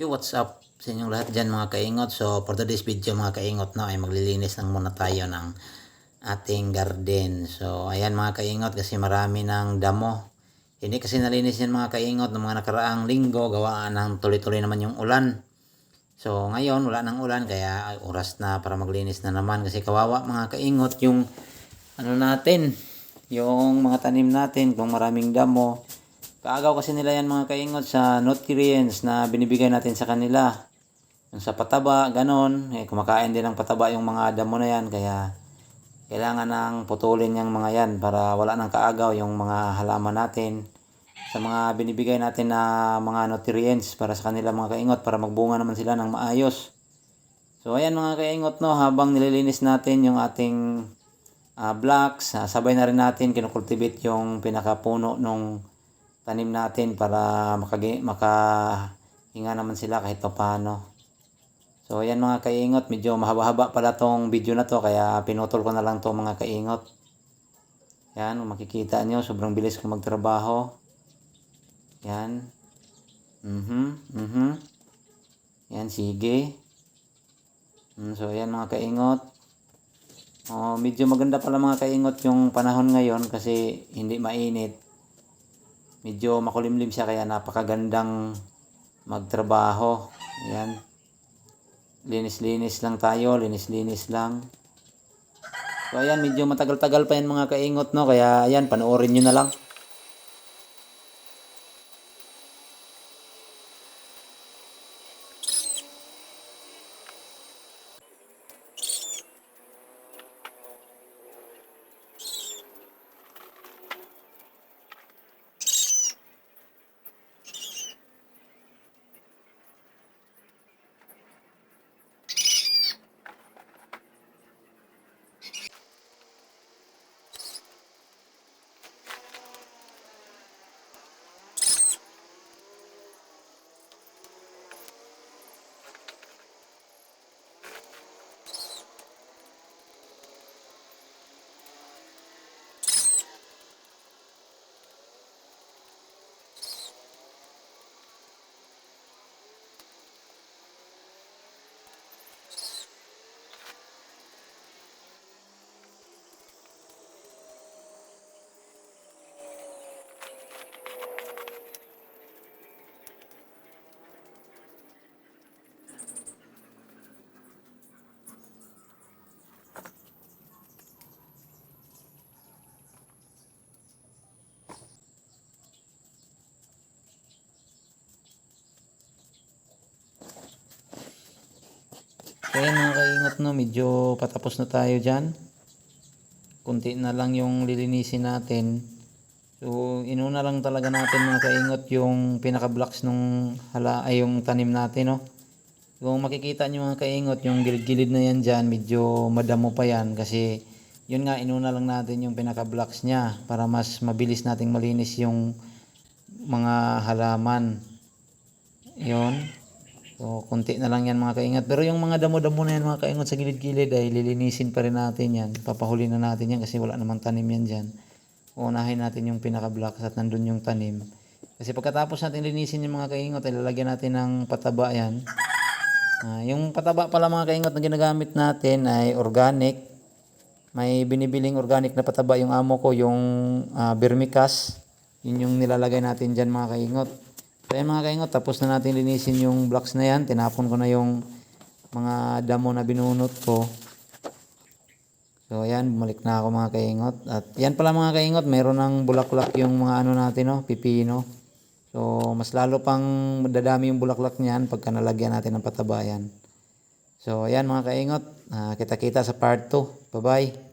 Yo, what's up sa inyong lahat dyan mga kaingot. So for today's video mga kaingot ay maglilinis lang muna tayo ng ating garden. So ayan mga kaingot, kasi marami ng damo. Hindi kasi nalinis yan mga kaingot ng mga nakaraang linggo, gawaan ng tuloy-tuloy naman yung ulan. So ngayon wala nang ulan, kaya oras na para maglinis na naman, kasi kawawa mga kaingot yung yung mga tanim natin kung maraming damo. Kaagaw kasi nila yan mga kaingot sa nutrients na binibigay natin sa kanila. Yung sa pataba, ganon. Kumakain din ng pataba yung mga damo na yan. Kaya kailangan nang putulin yung mga yan para wala nang kaagaw yung mga halaman natin. Sa mga binibigay natin na mga nutrients para sa kanila mga kaingot, para magbunga naman sila ng maayos. So ayan mga kaingot, habang nililinis natin yung ating blocks, sabay na rin natin kinukultivate yung pinakapuno nung tanim natin para makahinga naman sila kahit paano. So ayan mga kaingot, medyo mahaba-haba pala tong video na to, kaya pinutol ko na lang to mga kaingot. Yan, makikita nyo, sobrang bilis ko magtrabaho. Yan. Yan, sige. So ayan mga kaingot. Medyo maganda pala mga kaingot yung panahon ngayon kasi hindi mainit. Medyo makulimlim siya, kaya napakagandang magtrabaho. Ayan. Linis-linis lang tayo. Linis-linis lang. So ayan, medyo matagal-tagal pa yan mga kaingot, kaya ayan, panoorin nyo na lang. So ayan mga kaingot, medyo patapos na tayo dyan. Kunti na lang yung lilinisin natin. So inuna lang talaga natin mga kaingot yung pinaka-blocks nung yung tanim natin. Kung makikita nyo mga kaingot, yung gilid-gilid na yan dyan, medyo madamo pa yan, kasi yun nga, inuna lang natin yung pinaka-blocks nya para mas mabilis nating malinis yung mga halaman. Yun. So kunti na lang yan mga kaingat, pero yung mga damo-damo na yan mga kaingat sa gilid-gilid ay lilinisin pa rin natin yan. Papahuli na natin yan kasi wala namang tanim yan dyan. Unahin natin yung pinaka-blocks at nandun yung tanim, kasi pagkatapos natin linisin yung mga kaingat ay lalagyan natin ng pataba yan. Yung pataba pala mga kaingat na ginagamit natin ay organic. May binibiling organic na pataba yung amo ko, yung vermicast. Yun yung nilalagay natin dyan mga kaingat. So ayan mga kaingot, tapos na natin linisin yung blocks na yan. Tinapon ko na yung mga damo na binunot ko. So ayan, bumalik na ako mga kaingot. At yan pala mga kaingot, meron ng bulaklak yung mga natin, pipino. So mas lalo pang dadami yung bulaklak niyan pagka nalagyan natin ng pataba yan. So ayan mga kaingot, kita-kita sa part 2. Bye bye.